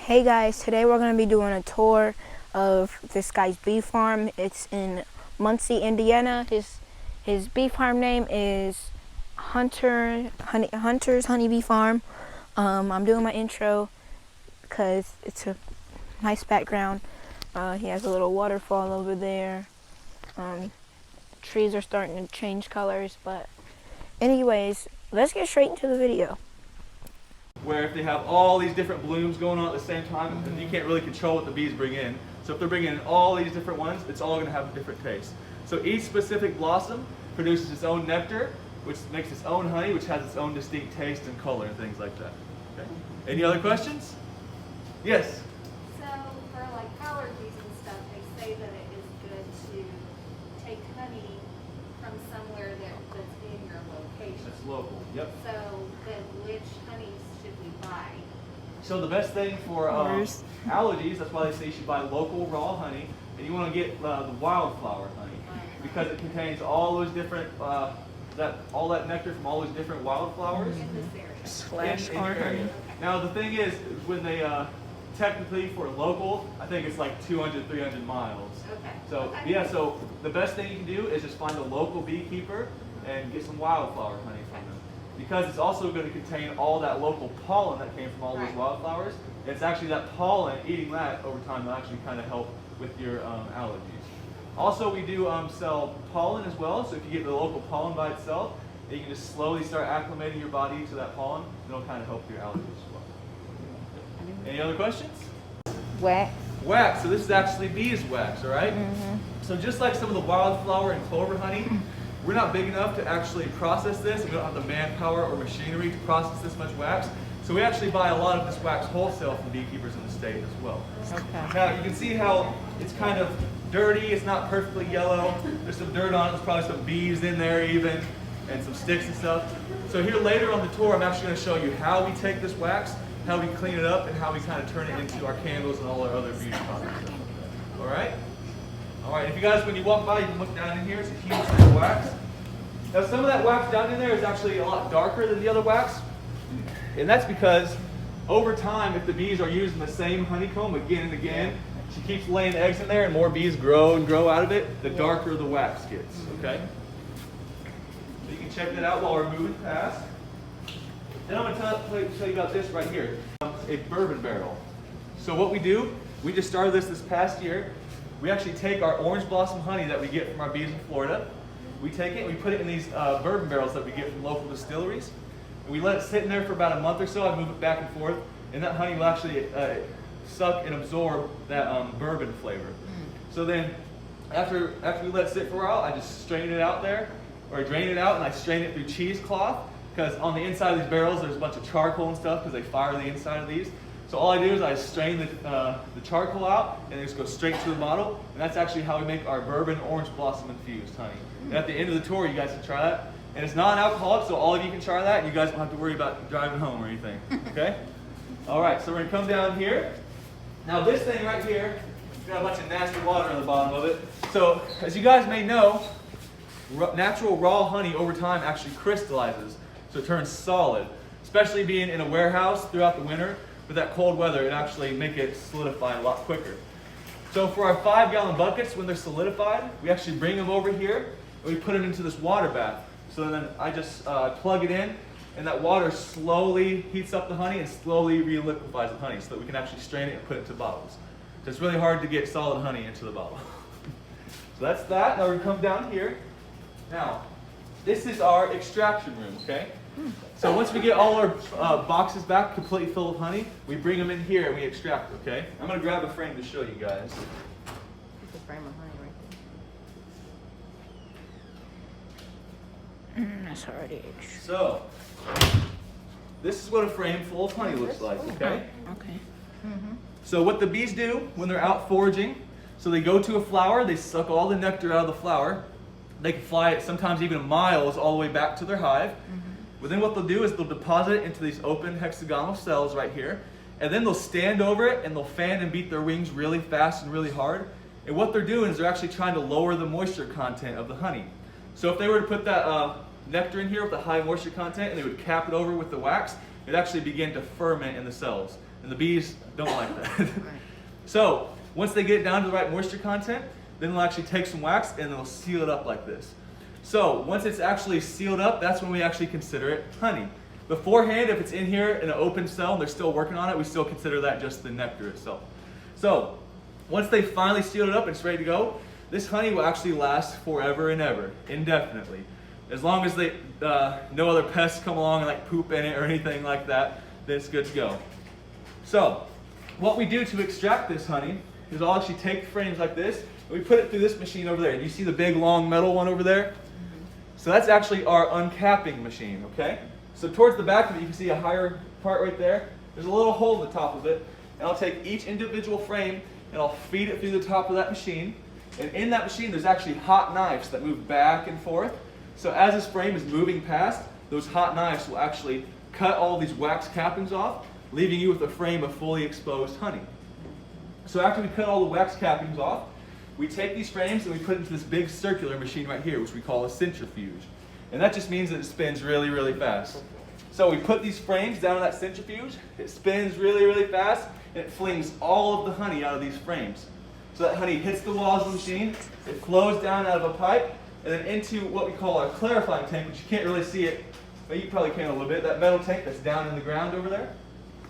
Hey guys, today we're going to be doing a tour of this guy's bee farm. It's in Muncie, Indiana. His bee farm name is Hunter's Honeybee Farm. I'm doing my intro because it's a nice background. He has a little waterfall over there. Trees are starting to change colors, but anyways, let's get straight into the video. Where if they have all these different blooms going on at the same time, then you can't really control what the bees bring in. So if they're bringing in all these different ones, it's all going to have a different taste. So each specific blossom produces its own nectar, which makes its own honey, which has its own distinct taste and color and things like that. Okay. Any other questions? Yes? So for like allergies and stuff, they say that it is good to take honey from somewhere that's in your location. That's local. Yep. So then which honeys should we buy? So the best thing for allergies, that's why they say you should buy local raw honey, and you want to get the wildflower honey because it contains all those different all that nectar from all those different wildflowers In this area. in your area. Now the thing is, when they technically for local, I think it's like 200, 300 miles. Okay. So Okay. yeah, so the best thing you can do is just find a local beekeeper and get some wildflower honey from them. Because it's also going to contain all that local pollen that came from all those Right. wildflowers. It's actually that pollen, eating that over time will actually kind of help with your allergies. Also, we do sell pollen as well, so if you get the local pollen by itself, you can just slowly start acclimating your body to that pollen, and it'll kind of help your allergies as well. Any other questions? Wax. Wax, so this is actually beeswax, all right? So just like some of the wildflower and clover honey, we're not big enough to actually process this, and we don't have the manpower or machinery to process this much wax. So we actually buy a lot of this wax wholesale from beekeepers in the state as well. Okay. Now you can see how it's kind of dirty, it's not perfectly yellow. There's some dirt on it, there's probably some bees in there even, and some sticks and stuff. So here later on the tour, I'm actually going to show you how we take this wax, how we clean it up, and how we kind of turn it into our candles and all our other beauty products. All right? All right, if you guys, when you walk by, you can look down in here, it's a huge thing of wax. Now some of that wax down in there is actually a lot darker than the other wax. And that's because over time, if the bees are using the same honeycomb again and again, she keeps laying eggs in there and more bees grow and grow out of it, the darker the wax gets, okay? So you can check that out while we're moving past. Then I'm going to tell you about this right here, a bourbon barrel. So what we do, we just started this past year. We actually take our orange blossom honey that we get from our bees in Florida. We take it and we put it in these bourbon barrels that we get from local distilleries. And we let it sit in there for about a month or so. I move it back and forth, and that honey will actually suck and absorb that bourbon flavor. So then, after we let it sit for a while, I just strain it out there, or drain it out, and I strain it through cheesecloth, because on the inside of these barrels there's a bunch of charcoal and stuff, because they fire the inside of these. So all I do is I strain the charcoal out, and it just goes straight to the bottle, and that's actually how we make our bourbon orange blossom infused honey. And at the end of the tour, you guys can try that. And it's non-alcoholic, so all of you can try that, and you guys don't have to worry about driving home or anything, okay? All right, so we're gonna come down here. Now this thing right here, it's got a bunch of nasty water on the bottom of it. So, as you guys may know, natural raw honey over time actually crystallizes, so it turns solid. Especially being in a warehouse throughout the winter, with that cold weather, it actually make it solidify a lot quicker. So for our 5-gallon buckets, when they're solidified, we actually bring them over here, and we put it into this water bath. So then I just plug it in, and that water slowly heats up the honey and slowly reliquefies the honey so that we can actually strain it and put it into bottles. So it's really hard to get solid honey into the bottle. So that's that. Now we come down here. Now, this is our extraction room, okay? So once we get all our boxes back completely full of honey, we bring them in here and we extract, okay? I'm going to grab a frame to show you guys. It's a frame of honey right That's already extra. So, this is what a frame full of honey looks like, okay? Okay. So what the bees do when they're out foraging, so they go to a flower, they suck all the nectar out of the flower. They can fly it sometimes even miles all the way back to their hive. But then what they'll do is they'll deposit it into these open hexagonal cells right here. And then they'll stand over it and they'll fan and beat their wings really fast and really hard. And what they're doing is they're actually trying to lower the moisture content of the honey. So if they were to put that nectar in here with the high moisture content and they would cap it over with the wax, it actually begin to ferment in the cells. and the bees don't like that. So once they get down to the right moisture content, then they'll actually take some wax and they'll seal it up like this. So once it's actually sealed up, that's when we actually consider it honey. Beforehand, if it's in here in an open cell and they're still working on it, we still consider that just the nectar itself. So once they finally sealed it up and it's ready to go, this honey will actually last forever and ever, indefinitely. As long as no other pests come along and like poop in it or anything like that, then it's good to go. So what we do to extract this honey is I'll actually take frames like this and we put it through this machine over there. You see the big long metal one over there? So that's actually our uncapping machine, okay? So towards the back of it, you can see a higher part right there. There's a little hole in the top of it. And I'll take each individual frame and I'll feed it through the top of that machine. And in that machine, there's actually hot knives that move back and forth. So as this frame is moving past, those hot knives will actually cut all these wax cappings off, leaving you with a frame of fully exposed honey. So after we cut all the wax cappings off, we take these frames and we put it into this big circular machine right here, which we call a centrifuge. And that just means that it spins really, really fast. So we put these frames down in that centrifuge, it spins really, really fast, and it flings all of the honey out of these frames. So that honey hits the walls of the machine, it flows down out of a pipe, and then into what we call our clarifying tank, which you can't really see it, but you probably can a little bit, that metal tank that's down in the ground over there.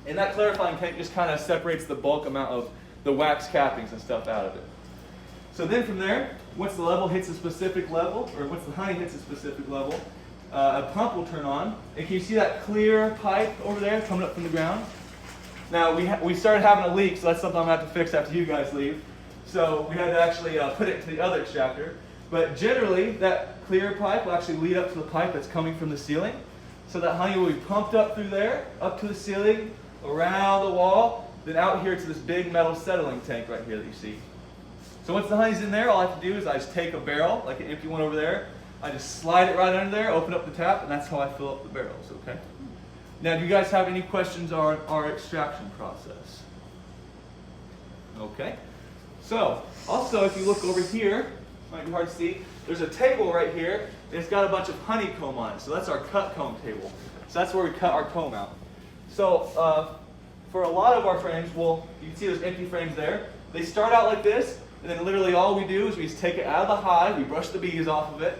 And that clarifying tank just kind of separates the bulk amount of the wax cappings and stuff out of it. So then from there, once the level hits a specific level, or once the honey hits a specific level, a pump will turn on. And can you see that clear pipe over there coming up from the ground? Now we started having a leak, so that's something I'm going to have to fix after you guys leave. So we had to actually put it into the other extractor. But generally, that clear pipe will actually lead up to the pipe that's coming from the ceiling. So that honey will be pumped up through there, up to the ceiling, around the wall, then out here to this big metal settling tank right here that you see. So once the honey's in there, all I have to do is I just take a barrel, like an empty one over there, I just slide it right under there, open up the tap, and that's how I fill up the barrels, okay? Now, do you guys have any questions on our extraction process? Okay. So, also, if you look over here, might be hard to see, there's a table right here, and it's got a bunch of honeycomb on it. So that's our cut comb table. So that's where we cut our comb out. So, for a lot of our frames, you can see those empty frames there. They start out like this, and then literally all we do is we just take it out of the hive, we brush the bees off of it,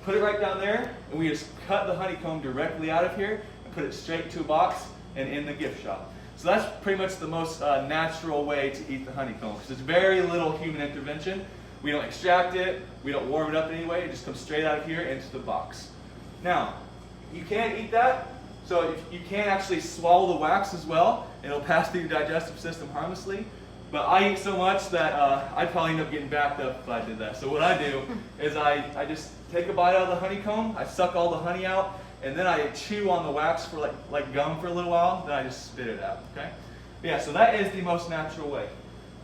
put it right down there, and we just cut the honeycomb directly out of here and put it straight into a box and in the gift shop. So that's pretty much the most natural way to eat the honeycomb, because there's very little human intervention. We don't extract it, we don't warm it up in any way, it just comes straight out of here into the box. Now, you can eat that, so you can actually swallow the wax as well, and it'll pass through your digestive system harmlessly. But I eat so much that I'd probably end up getting backed up if I did that. So what I do is I just take a bite out of the honeycomb, I suck all the honey out, and then I chew on the wax for like gum for a little while, then I just spit it out, okay? Yeah, so that is the most natural way.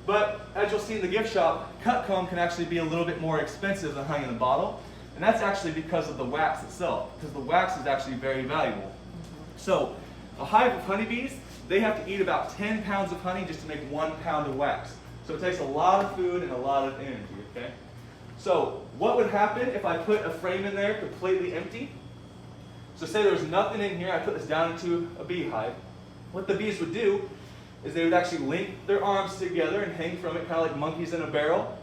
But as you'll see in the gift shop, cut comb can actually be a little bit more expensive than honey in the bottle, and that's actually because of the wax itself, because the wax is actually very valuable. So a hive of honeybees, they have to eat about 10 pounds of honey just to make 1 pound of wax. So it takes a lot of food and a lot of energy, okay? So what would happen if I put a frame in there completely empty? So say there was nothing in here, I put this down into a beehive. What the bees would do is they would actually link their arms together and hang from it, kind of like monkeys in a barrel.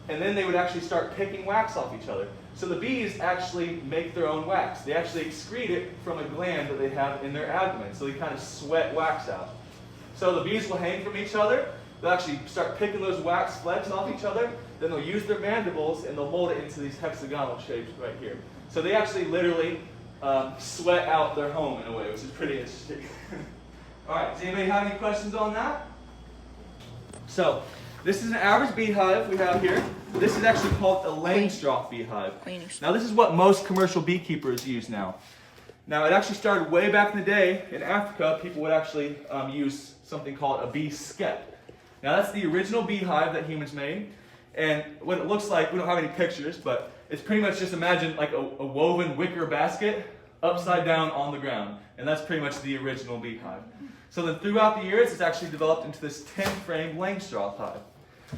And then they would actually start picking wax off each other. So the bees actually make their own wax. They actually excrete it from a gland that they have in their abdomen. So they kind of sweat wax out. So the bees will hang from each other. They'll actually start picking those wax flecks off each other. Then they'll use their mandibles and they'll mold it into these hexagonal shapes right here. So they actually literally sweat out their home in a way, which is pretty interesting. All right, does anybody have any questions on that? So, this is an average beehive we have here. This is actually called a Langstroth beehive. Now, this is what most commercial beekeepers use now. Now, it actually started way back in the day. In Africa, people would actually use something called a bee skep. Now, that's the original beehive that humans made. And what it looks like, we don't have any pictures, but it's pretty much just imagine like a woven wicker basket upside down on the ground. And that's pretty much the original beehive. So then throughout the years, it's actually developed into this 10-frame Langstroth hive.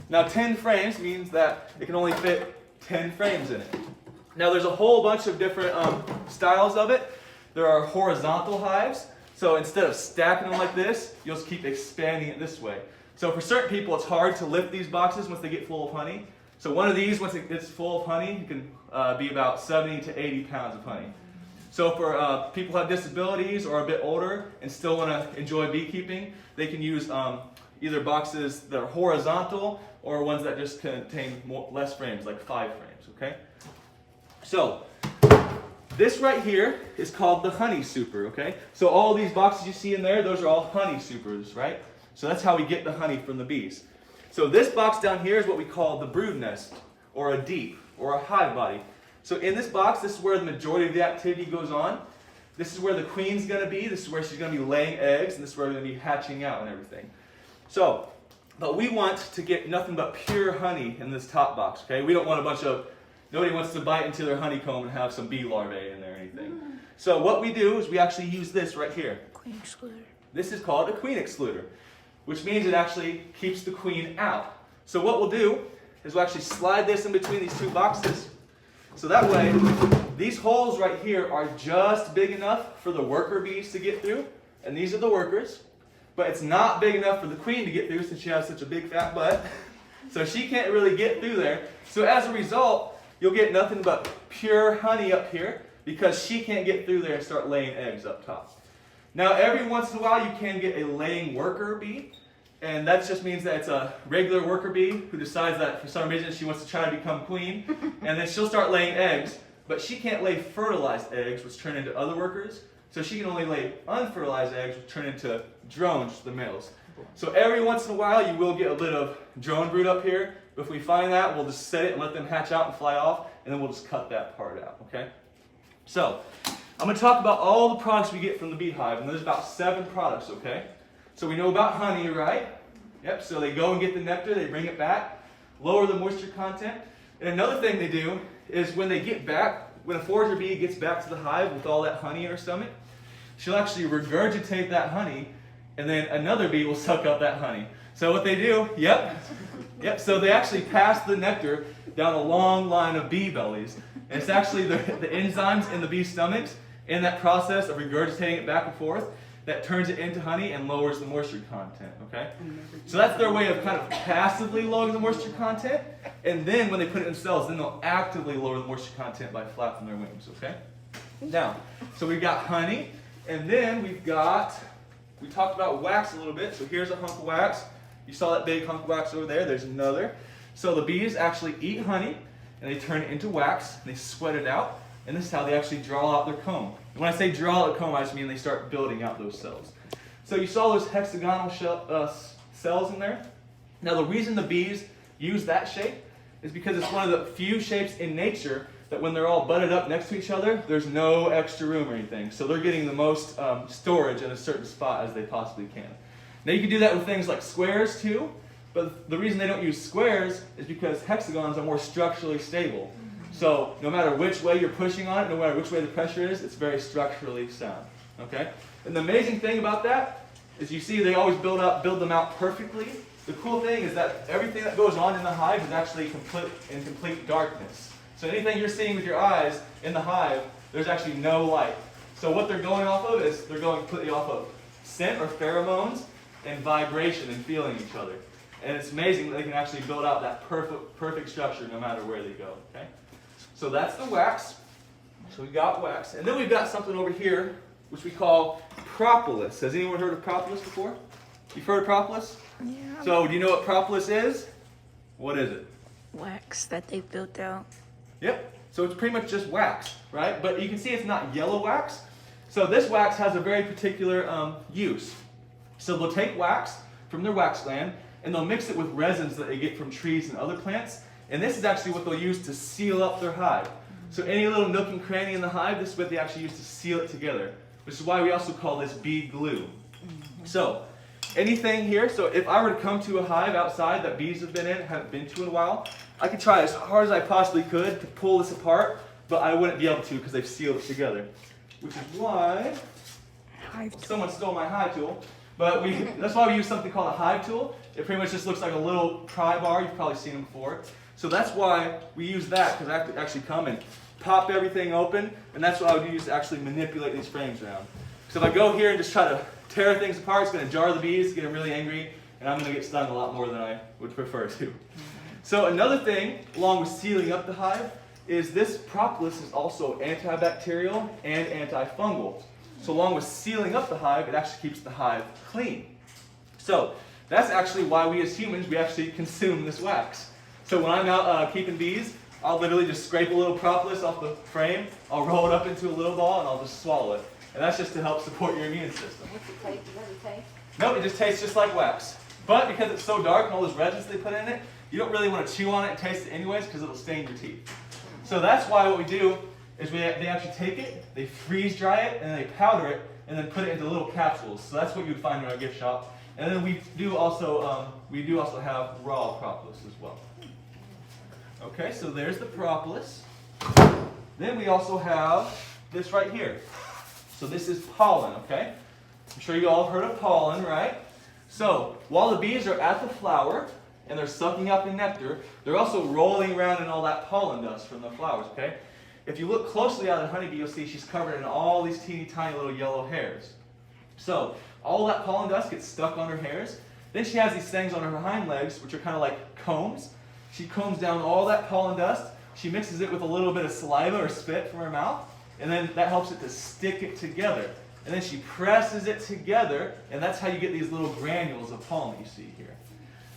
Now 10 frames means that it can only fit 10 frames in it. Now there's a whole bunch of different styles of it. There are horizontal hives. So instead of stacking them like this, you'll just keep expanding it this way. So for certain people, it's hard to lift these boxes once they get full of honey. So one of these, once it gets full of honey, it can be about 70 to 80 pounds of honey. So for people who have disabilities or a bit older and still want to enjoy beekeeping, they can use either boxes that are horizontal or ones that just contain less frames, like 5 frames, okay? So this right here is called the honey super, okay? So all these boxes you see in there, those are all honey supers, right? So that's how we get the honey from the bees. So this box down here is what we call the brood nest, or a deep, or a hive body. So in this box, this is where the majority of the activity goes on. This is where the queen's going to be. This is where she's going to be laying eggs, and this is where we're going to be hatching out and everything. So, but we want to get nothing but pure honey in this top box, okay? We don't want a bunch of, nobody wants to bite into their honeycomb and have some bee larvae in there or anything. So what we do is we actually use this right here. Queen excluder. This is called a queen excluder, which means it actually keeps the queen out. So what we'll do is we'll actually slide this in between these two boxes. So that way, these holes right here are just big enough for the worker bees to get through, and these are the workers. But it's not big enough for the queen to get through since she has such a big fat butt. So she can't really get through there. So as a result, you'll get nothing but pure honey up here because she can't get through there and start laying eggs up top. Now every once in a while you can get a laying worker bee, and that just means that it's a regular worker bee who decides that for some reason she wants to try to become queen, and then she'll start laying eggs, but she can't lay fertilized eggs which turn into other workers. So she can only lay unfertilized eggs, which turn into drones, the males. So every once in a while, you will get a bit of drone brood up here. But if we find that, we'll just set it and let them hatch out and fly off, and then we'll just cut that part out, okay? So I'm going to talk about all the products we get from the beehive, and there's about 7 products, okay? So we know about honey, right? Yep, so they go and get the nectar, they bring it back, lower the moisture content. And another thing they do is when they get back, when a forager bee gets back to the hive with all that honey in her stomach, she'll actually regurgitate that honey, and then another bee will suck up that honey. So what they do, so they actually pass the nectar down a long line of bee bellies. And it's actually the enzymes in the bee stomachs in that process of regurgitating it back and forth that turns it into honey and lowers the moisture content, okay? So that's their way of kind of passively lowering the moisture content, and then when they put it themselves, then they'll actively lower the moisture content by flapping their wings, okay? Now, so we've got honey, and then we talked about wax a little bit, so here's a hunk of wax. You saw that big hunk of wax over there, there's another. So the bees actually eat honey, and they turn it into wax, and they sweat it out, and this is how they actually draw out their comb. And when I say draw out the comb, I just mean they start building out those cells. So you saw those hexagonal cells in there? Now the reason the bees use that shape is because it's one of the few shapes in nature that when they're all butted up next to each other, there's no extra room or anything. So they're getting the most storage in a certain spot as they possibly can. Now you can do that with things like squares too, but the reason they don't use squares is because hexagons are more structurally stable. So no matter which way you're pushing on it, no matter which way the pressure is, it's very structurally sound. Okay? And the amazing thing about that is you see they always build them out perfectly. The cool thing is that everything that goes on in the hive is actually in complete darkness. So anything you're seeing with your eyes in the hive, there's actually no light. So what they're going off of is they're going completely off of scent or pheromones and vibration and feeling each other. And it's amazing that they can actually build out that perfect structure no matter where they go. Okay? So that's the wax. So we got wax. And then we've got something over here which we call propolis. Has anyone heard of propolis before? You've heard of propolis? Yeah. So do you know what propolis is? What is it? Wax that they built out. Yep. So it's pretty much just wax, right? But you can see it's not yellow wax. So this wax has a very particular use. So they'll take wax from their wax gland and they'll mix it with resins that they get from trees and other plants. And this is actually what they'll use to seal up their hive. So any little nook and cranny in the hive, this is what they actually use to seal it together, which is why we also call this bee glue. So anything here, so if I were to come to a hive outside that bees have been in, haven't been to in a while, I could try as hard as I possibly could to pull this apart, but I wouldn't be able to because they've sealed it together. Which is why someone stole my hive tool. But that's why we use something called a hive tool. It pretty much just looks like a little pry bar. You've probably seen them before. So that's why we use that, because I have to actually come and pop everything open. And that's what I would use to actually manipulate these frames around. Because So if I go here and just try to tear things apart, it's going to jar the bees, get them really angry, and I'm going to get stung a lot more than I would prefer to. So another thing, along with sealing up the hive, is this propolis is also antibacterial and antifungal. So along with sealing up the hive, it actually keeps the hive clean. So that's actually why we as humans, we actually consume this wax. So when I'm out keeping bees, I'll literally just scrape a little propolis off the frame, I'll roll it up into a little ball, and I'll just swallow it. And that's just to help support your immune system. What's it taste? Does it taste? No, it just tastes just like wax. But because it's so dark and all those resins they put in it, you don't really want to chew on it and taste it anyways because it'll stain your teeth. So that's why what we do is they actually take it, they freeze dry it, and then they powder it, and then put it into little capsules. So that's what you would find in our gift shop. And then we do also have raw propolis as well. Okay, so there's the propolis. Then we also have this right here. So this is pollen, okay? I'm sure you all have heard of pollen, right? So while the bees are at the flower and they're sucking up the nectar, they're also rolling around in all that pollen dust from the flowers, okay? If you look closely at a honeybee, you'll see she's covered in all these teeny tiny little yellow hairs. So all that pollen dust gets stuck on her hairs. Then she has these things on her hind legs, which are kind of like combs. She combs down all that pollen dust. She mixes it with a little bit of saliva or spit from her mouth, and then that helps it to stick it together. And then she presses it together, and that's how you get these little granules of pollen that you see here.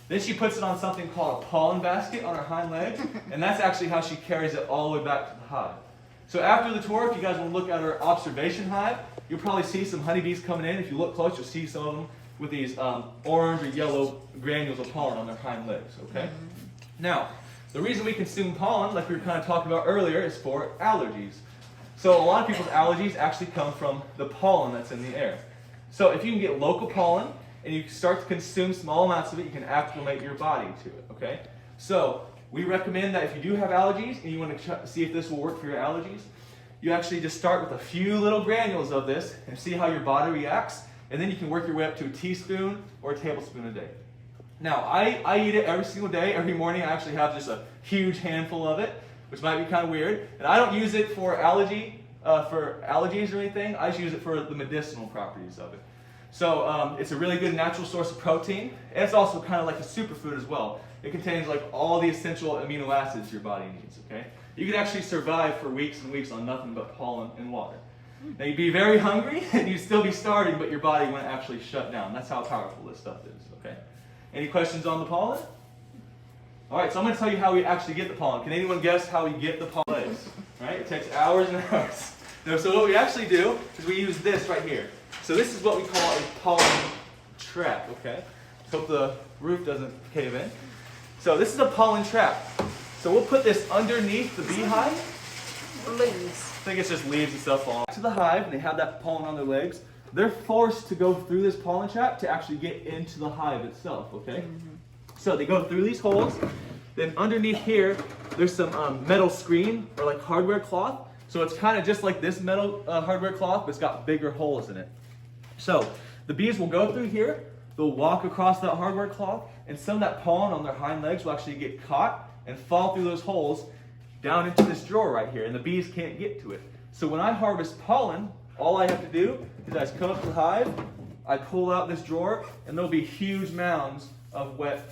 Then she puts it on something called a pollen basket on her hind leg, and that's actually how she carries it all the way back to the hive. So after the tour, if you guys want to look at her observation hive, you'll probably see some honeybees coming in. If you look close, you'll see some of them with these orange or yellow granules of pollen on their hind legs, okay? Now, the reason we consume pollen, like we were kind of talking about earlier, is for allergies. So a lot of people's allergies actually come from the pollen that's in the air. So if you can get local pollen and you start to consume small amounts of it, you can acclimate your body to it, okay? So we recommend that if you do have allergies and you want to see if this will work for your allergies, you actually just start with a few little granules of this and see how your body reacts, and then you can work your way up to a teaspoon or a tablespoon a day. Now, I eat it every single day. Every morning I actually have just a huge handful of it, which might be kind of weird. And I don't use it for allergies or anything. I just use it for the medicinal properties of it. So it's a really good natural source of protein, and it's also kind of like a superfood as well. It contains like all the essential amino acids your body needs, okay? You can actually survive for weeks and weeks on nothing but pollen and water. Now you'd be very hungry and you'd still be starving, but your body wouldn't actually shut down. That's how powerful this stuff is, okay? Any questions on the pollen? All right, so I'm going to tell you how we actually get the pollen. Can anyone guess how we get the pollen? Right? It takes hours and hours. No, so what we actually do is we use this right here. So this is what we call a pollen trap, okay? Hope the roof doesn't cave in. So this is a pollen trap. So we'll put this underneath the beehive. Leaves. I think it's just leaves and stuff falling to the hive, and they have that pollen on their legs. They're forced to go through this pollen trap to actually get into the hive itself, okay? So they go through these holes. Then underneath here, there's some metal screen or like hardware cloth. So it's kind of just like this metal hardware cloth, but it's got bigger holes in it. So the bees will go through here, they'll walk across that hardware cloth, and some of that pollen on their hind legs will actually get caught and fall through those holes down into this drawer right here, and the bees can't get to it. So when I harvest pollen, all I have to do is I just come up to the hive, I pull out this drawer, and there'll be huge mounds of wet,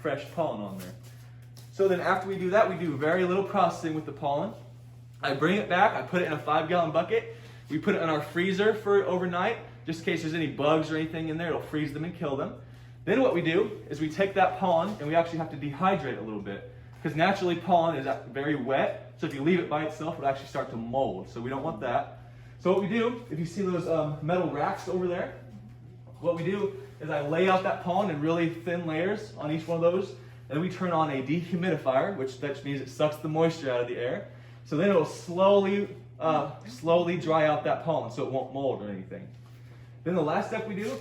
fresh pollen on there. So then after we do that, we do very little processing with the pollen. I bring it back, I put it in a 5-gallon bucket. We put it in our freezer for overnight, just in case there's any bugs or anything in there, it'll freeze them and kill them. Then what we do is we take that pollen and we actually have to dehydrate it a little bit, because naturally pollen is very wet, so if you leave it by itself, it'll actually start to mold, so we don't want that. So what we do, if you see those metal racks over there, what we do is I lay out that pollen in really thin layers on each one of those, and then we turn on a dehumidifier, which means it sucks the moisture out of the air. So then it'll slowly dry out that pollen so it won't mold or anything. Then the last step we do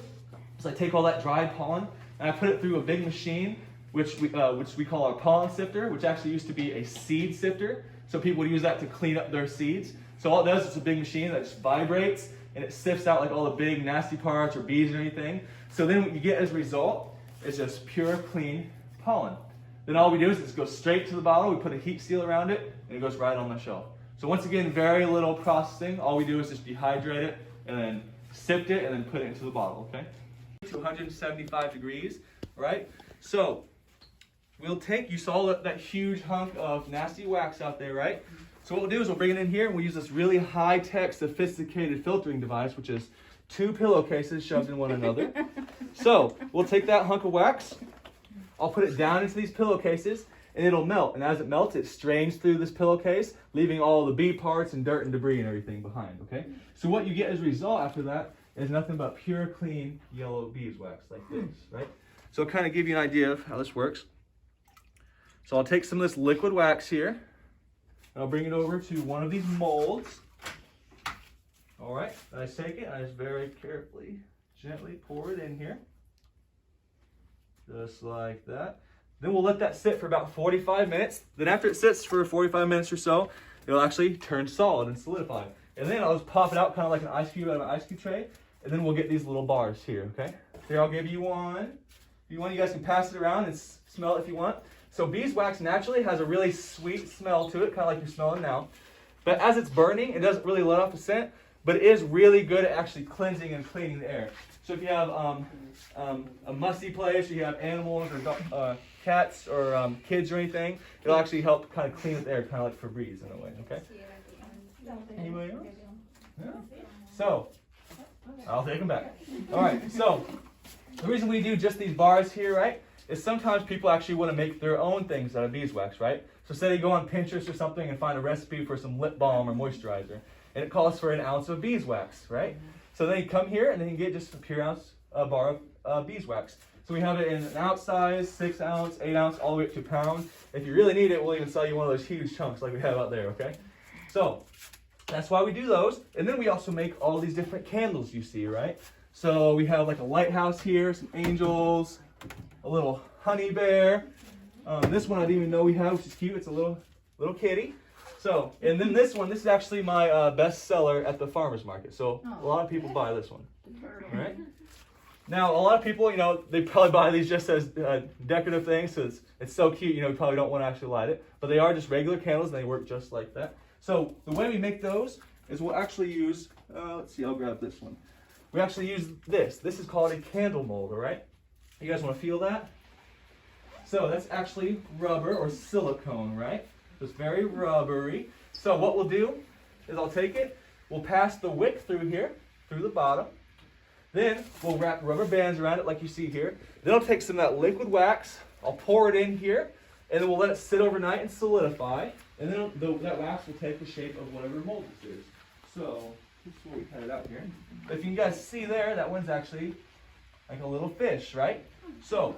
is I take all that dried pollen and I put it through a big machine, which we call our pollen sifter, which actually used to be a seed sifter. So people would use that to clean up their seeds. So all it does is a big machine that just vibrates and it sifts out like all the big nasty parts or bees or anything. So then what you get as a result is just pure, clean pollen. Then all we do is just go straight to the bottle, we put a heat seal around it, and it goes right on the shelf. So once again, very little processing. All we do is just dehydrate it and then sipped it, and then put it into the bottle, okay? To 175 degrees, right? So we'll take, you saw that huge hunk of nasty wax out there, right? So what we'll do is we'll bring it in here and we'll use this really high-tech, sophisticated filtering device, which is 2 pillowcases shoved in one another. So we'll take that hunk of wax, I'll put it down into these pillowcases, and it'll melt. And as it melts, it strains through this pillowcase, leaving all the bee parts and dirt and debris and everything behind, okay? So what you get as a result after that is nothing but pure, clean, yellow beeswax like this, right? So I'll kind of give you an idea of how this works. So I'll take some of this liquid wax here, and I'll bring it over to one of these molds. All right, I take it, and I just very carefully, gently pour it in here. Just like that. Then we'll let that sit for about 45 minutes. Then after it sits for 45 minutes or so, it'll actually turn solid and solidify. And then I'll just pop it out kind of like an ice cube out of an ice cube tray. And then we'll get these little bars here, okay? Here, I'll give you one. If you want, you guys can pass it around and smell it if you want. So beeswax naturally has a really sweet smell to it, kind of like you're smelling now. But as it's burning, it doesn't really let off a scent, but it is really good at actually cleansing and cleaning the air. So if you have a musty place, or you have animals or cats or kids or anything, it'll actually help kind of clean the air, kind of like Febreze in a way, okay? Anybody else? Yeah. So, I'll take them back. All right, so the reason we do just these bars here, right, is sometimes people actually want to make their own things out of beeswax, right? So say they go on Pinterest or something and find a recipe for some lip balm or moisturizer, and it calls for an ounce of beeswax, right? So then you come here and then you get just a pure ounce bar of beeswax. So we have it in an ounce size, 6 ounce, 8 ounce, all the way up to a pound. If you really need it, we'll even sell you one of those huge chunks like we have out there, okay? So that's why we do those. And then we also make all these different candles you see, right? So we have like a lighthouse here, some angels, a little honey bear. This one I didn't even know we have, which is cute. It's a little kitty. So, and then this one, this is actually my best seller at the farmer's market. So a lot of people buy this one, all right? Now, a lot of people, you know, they probably buy these just as decorative things, so it's so cute, you know, you probably don't want to actually light it. But they are just regular candles, and they work just like that. So the way we make those is we'll actually use, let's see, I'll grab this one. We actually use this. This is called a candle mold, all right? You guys want to feel that? So that's actually rubber or silicone, right? It's very rubbery. So what we'll do is I'll take it, we'll pass the wick through here, through the bottom. Then we'll wrap rubber bands around it like you see here. Then I'll take some of that liquid wax, I'll pour it in here, and then we'll let it sit overnight and solidify. And then that wax will take the shape of whatever mold this is. So this is where we cut it out here. If you can guys see there, that one's actually like a little fish, right? So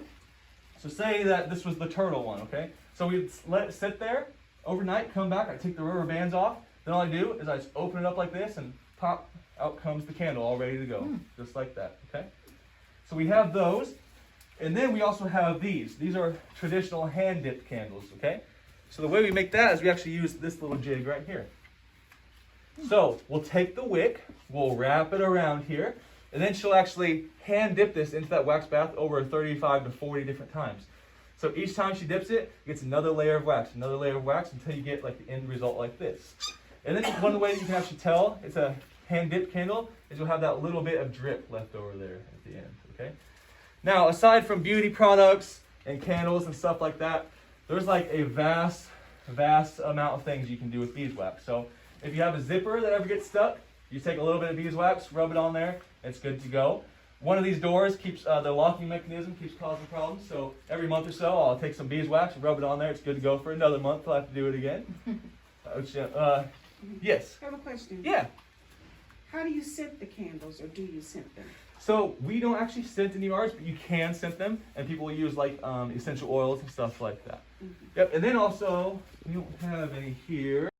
say that this was the turtle one, okay? So we let it sit there overnight, come back, I take the rubber bands off, then all I do is I just open it up like this and pop, out comes the candle all ready to go, just like that, okay? So we have those, and then we also have these. These are traditional hand-dipped candles, okay? So the way we make that is we actually use this little jig right here. So we'll take the wick, we'll wrap it around here, and then she'll actually hand dip this into that wax bath over 35 to 40 different times. So each time she dips it, gets another layer of wax until you get like the end result like this. And then one of the ways you can actually tell it's a hand dipped candle is you'll have that little bit of drip left over there at the end, okay? Now, aside from beauty products and candles and stuff like that, there's like a vast amount of things you can do with beeswax. So if you have a zipper that ever gets stuck, you take a little bit of beeswax, rub it on there, it's good to go. One of these doors keeps, the locking mechanism keeps causing problems, so every month or so I'll take some beeswax and rub it on there. It's good to go for another month. I'll have to do it again. Yes? I have a question. Yeah. How do you scent the candles, or do you scent them? So we don't actually scent any of ours, but you can scent them, and people will use like essential oils and stuff like that. Yep, and then also, we don't have any here.